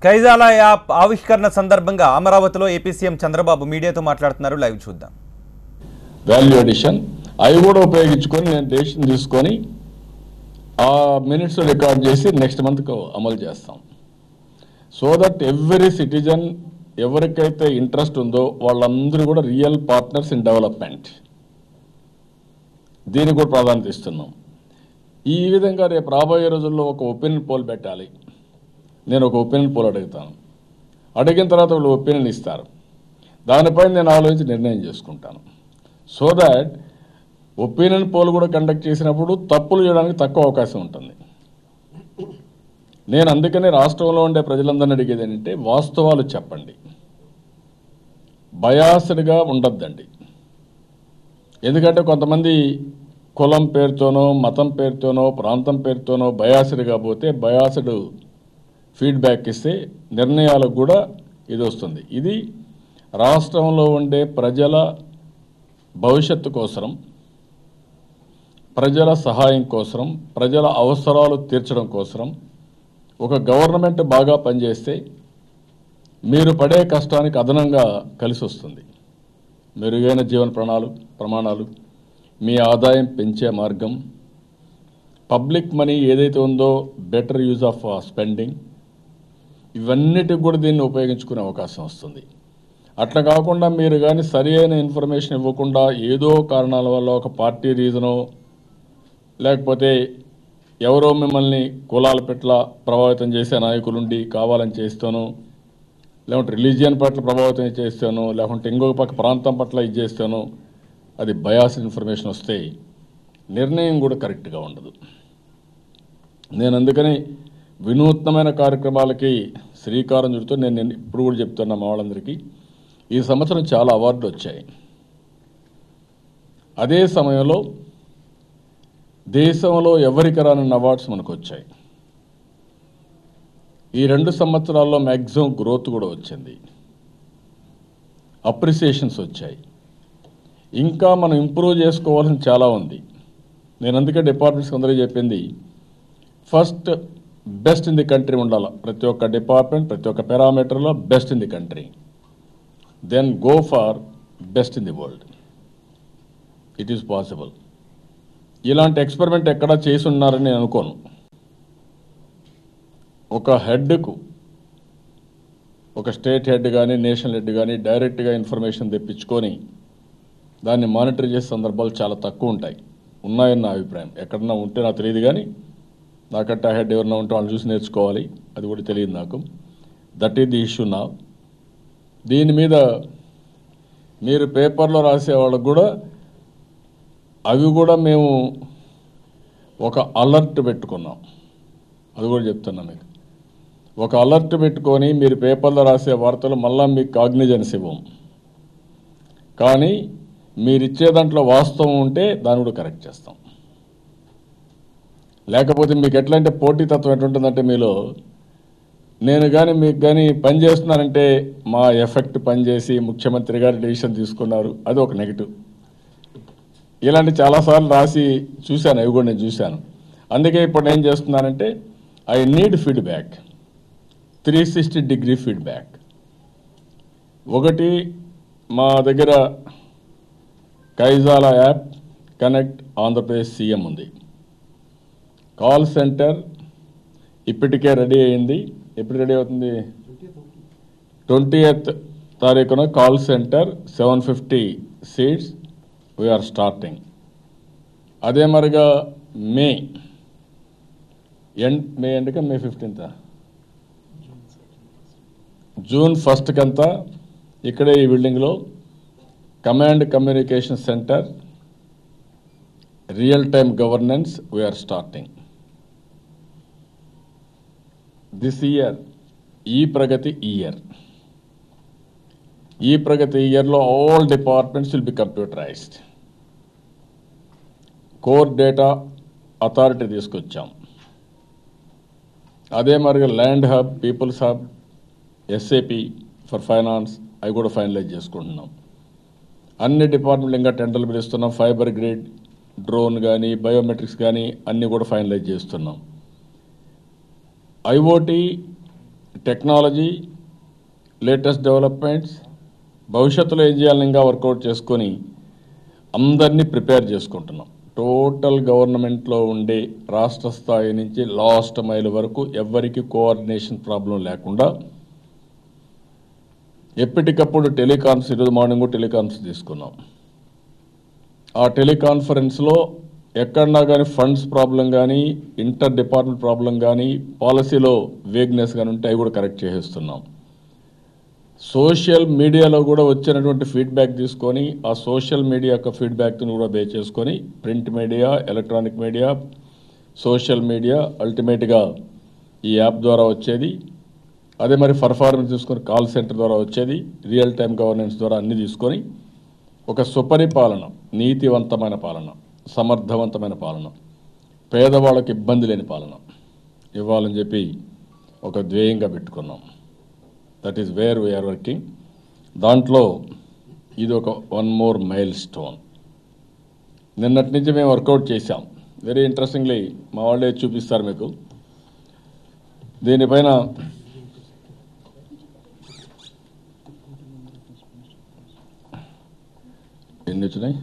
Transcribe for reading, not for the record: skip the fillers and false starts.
కైజాల app ఆవిష్కరణ సందర్భంగా అమరావతిలో ఏపీ సీఎం చంద్రబాబు మీడియాతో మాట్లాడుతున్నారు. లైవ్ చూద్దాం. వాల్యూ అడిషన్ అవి కూడా ఉపయోగించుకొని నేను డెసిషన్ తీసుకొని ఆ మినిట్స్ రికార్డ్ చేసి నెక్స్ట్ మంత్కు అమలు చేస్తాం. సో దట్ ఎవ్రీ సిటిజన్ ఎవరికైతే ఇంట్రెస్ట్ ఉందో వాళ్ళందరూ కూడా రియల్ పార్ట్నర్స్ ఇన్ డెవలప్మెంట్, దీనికి కూడా ప్రాధాన్యత ఇస్తున్నాం. ఈ విధంగా రేపు రాబోయే రోజుల్లో ఒక ఒపీనియన్ పోల్ పెట్టాలి. నేను ఒక ఒపీనియన్ పోల్ అడుగుతాను, అడిగిన తర్వాత వాళ్ళు ఒపీనియన్ ఇస్తారు, దానిపైన నేను ఆలోచించి నిర్ణయం చేసుకుంటాను. సో దాట్ ఒపీనియన్ పోల్ కూడా కండక్ట్ చేసినప్పుడు తప్పులు చేయడానికి తక్కువ అవకాశం ఉంటుంది. నేను అందుకనే రాష్ట్రంలో ఉండే ప్రజలందరినీ అడిగేది ఏంటంటే వాస్తవాలు చెప్పండి, బయాస్డ్గా ఉండొద్దండి. ఎందుకంటే కొంతమంది కులం పేరుతోనో మతం పేరుతోనో ప్రాంతం పేరుతోనో బయాస్డ్గా పోతే బయాస్డ్ ఫీడ్బ్యాక్ ఇస్తే నిర్ణయాలకు కూడా ఇది వస్తుంది. ఇది రాష్ట్రంలో ఉండే ప్రజల భవిష్యత్తు కోసం, ప్రజల సహాయం కోసం, ప్రజల అవసరాలు తీర్చడం కోసం ఒక గవర్నమెంట్ బాగా పనిచేస్తే మీరు పడే కష్టానికి అదనంగా కలిసి వస్తుంది. మెరుగైన జీవన ప్రమాణాలు, మీ ఆదాయం పెంచే మార్గం, పబ్లిక్ మనీ ఏదైతే ఉందో బెటర్ యూజ్ ఆఫ్ స్పెండింగ్, ఇవన్నిటికి కూడా దీన్ని ఉపయోగించుకునే అవకాశం వస్తుంది. అట్లా కాకుండా మీరు కానీ సరి అయిన ఇన్ఫర్మేషన్ ఇవ్వకుండా ఏదో కారణాల వల్ల ఒక పార్టీ రీజనో లేకపోతే ఎవరో మిమ్మల్ని కులాల పట్ల ప్రభావితం చేసే నాయకులుండి కావాలని చేస్తాను, లేకుంటే రిలీజియన్ పట్ల ప్రభావితం చేస్తాను, లేకుంటే ఇంకొక పక్క ప్రాంతం పట్ల ఇది చేస్తాను, అది బయాస్ ఇన్ఫర్మేషన్ వస్తే నిర్ణయం కూడా కరెక్ట్గా ఉండదు. నేను అందుకని వినూత్నమైన కార్యక్రమాలకి శ్రీకారం చుడుతూ నేను ఇప్పుడు కూడా చెప్తున్నా మా వాళ్ళందరికీ, ఈ సంవత్సరం చాలా అవార్డులు వచ్చాయి. అదే సమయంలో దేశంలో ఎవరికి రానన్న అవార్డ్స్ మనకు వచ్చాయి. ఈ 2 సంవత్సరాల్లో మ్యాక్సిమం గ్రోత్ కూడా వచ్చింది, అప్రిసియేషన్స్ వచ్చాయి. ఇంకా మనం ఇంప్రూవ్ చేసుకోవాల్సిన చాలా ఉంది. నేను అందుకే డిపార్ట్మెంట్స్ అందరికీ చెప్పింది, first best in the country ఉండాలి. ప్రతి ఒక్క డిపార్ట్మెంట్ ప్రతి ఒక్క పారామీటర్లో best in the country, then go for best in the world. It is possible. ఇలాంటి ఎక్స్పెరిమెంట్ ఎక్కడా చేసి ఉన్నారని నేను అనుకోను. ఒక హెడ్కు, ఒక స్టేట్ హెడ్ కానీ నేషనల్ హెడ్ కానీ డైరెక్ట్గా ఇన్ఫర్మేషన్ తెప్పించుకొని దాన్ని మానిటర్ చేసే సందర్భాలు చాలా తక్కువ ఉంటాయి. ఉన్నాయని నా అభిప్రాయం. ఎక్కడన్నా ఉంటే నాకు తెలియదు, కానీ నాకంటే హెడ్ ఎవరన్నా ఉంటే వాళ్ళు చూసి నేర్చుకోవాలి, అది కూడా తెలియదు నాకు. దట్ ఈస్ ది ఇష్యూ నా. దీని మీద మీరు పేపర్లో రాసే వాళ్ళకు కూడా అవి కూడా మేము ఒక అలర్ట్ పెట్టుకున్నాం, అది కూడా చెప్తున్నా మీకు. ఒక అలర్ట్ పెట్టుకొని మీరు పేపర్లో రాసే వార్తలు మళ్ళా మీకు కాగ్నిజెన్స్ ఇవ్వం, కానీ మీరు ఇచ్చే దాంట్లో వాస్తవం ఉంటే దాన్ని కూడా కరెక్ట్ చేస్తాం. లేకపోతే మీకు ఎట్లా అంటే పోటీతత్వం ఎట్లుంటుందంటే, మీలో నేను కానీ మీకు కానీ పని చేస్తున్నానంటే మా ఎఫెక్ట్ పనిచేసి ముఖ్యమంత్రి గారు డెసిషన్ తీసుకున్నారు, అది ఒక నెగిటివ్. ఇలాంటి చాలాసార్లు రాసి చూశాను, అవి కూడా నేను చూశాను. అందుకే ఇప్పుడు నేను చేస్తున్నానంటే ఐ నీడ్ ఫీడ్బ్యాక్, 360 ఫీడ్బ్యాక్. ఒకటి, మా దగ్గర కైజాల యాప్ కనెక్ట్ ఆంధ్రప్రదేశ్ సీఎం ఉంది. కాల్ సెంటర్ ఇప్పటికే రెడీ అయింది. ఎప్పుడు రెడీ అవుతుంది? 20th తారీఖున call centre 750 seats we are starting. అదే మరిగా మే ఎండ్గా మే 15th, జూన్ 1st కంతా ఇక్కడే ఈ బిల్డింగ్లో command communication centre, real time governance we're starting. This year ఈ-ప్రగతి ఇయర్. ఈ-ప్రగతి ఇయర్లో all departments will be computerised. Core data authority తీసుకొచ్చాం. అదే మరిగా land hub, people's hub, SAP for finance, అవి కూడా ఫైనలైజ్ చేసుకుంటున్నాం. అన్ని డిపార్ట్మెంట్లు ఇంకా టెండర్లు పిలుస్తున్నాం. ఫైబర్ గ్రిడ్, డ్రోన్ కానీ బయోమెట్రిక్స్ కానీ అన్నీ కూడా ఫైనలైజ్ చేస్తున్నాం. ఐఓటీ టెక్నాలజీ, లేటెస్ట్ డెవలప్మెంట్స్, భవిష్యత్తులో ఏం చేయాలని ఇంకా వర్కౌట్ చేసుకొని అందరినీ ప్రిపేర్ చేసుకుంటున్నాం. టోటల్ గవర్నమెంట్లో ఉండే రాష్ట్ర స్థాయి నుంచి లాస్ట్ మైల్ వరకు ఎవ్వరికి కోఆర్డినేషన్ ప్రాబ్లం లేకుండా ఎప్పటికప్పుడు టెలికాన్ఫరెన్స్, ఈరోజు మార్నింగ్ టెలికాన్ఫరెన్స్ తీసుకున్నాం. ఆ టెలికాన్ఫరెన్స్లో ఎక్కడన్నా కానీ ఫండ్స్ ప్రాబ్లం కానీ, ఇంటర్ డిపార్ట్మెంట్ ప్రాబ్లం కానీ, పాలసీలో వేగ్నెస్ కానీ ఉంటే అవి కూడా కరెక్ట్ చేసేస్తున్నాం. సోషల్ మీడియాలో కూడా వచ్చినటువంటి ఫీడ్బ్యాక్ తీసుకొని ఆ సోషల్ మీడియా యొక్క ఫీడ్బ్యాక్ని కూడా బేస్ చేసుకొని print media, electronic media, social media, అల్టిమేట్గా ఈ యాప్ ద్వారా వచ్చేది, అదే మరి పర్ఫార్మెన్స్ తీసుకొని కాల్ సెంటర్ ద్వారా వచ్చేది, రియల్ టైం గవర్నెన్స్ ద్వారా అన్నీ తీసుకొని ఒక సుపరిపాలన, నీతివంతమైన పాలన, సమర్థవంతమైన పాలన, పేదవాళ్ళకి ఇబ్బంది లేని పాలన ఇవ్వాలని చెప్పి ఒక ధ్యేయంగా పెట్టుకున్నాం. That is where we are working. దాంట్లో ఇది ఒక వన్ మోర్ మైల్ స్టోన్. నిన్నటి నుంచి మేము వర్కౌట్ చేశాం. వెరీ ఇంట్రెస్టింగ్లీ మా వాళ్ళే చూపిస్తారు మీకు. దీనిపైన ఎన్ని వచ్చినాయి?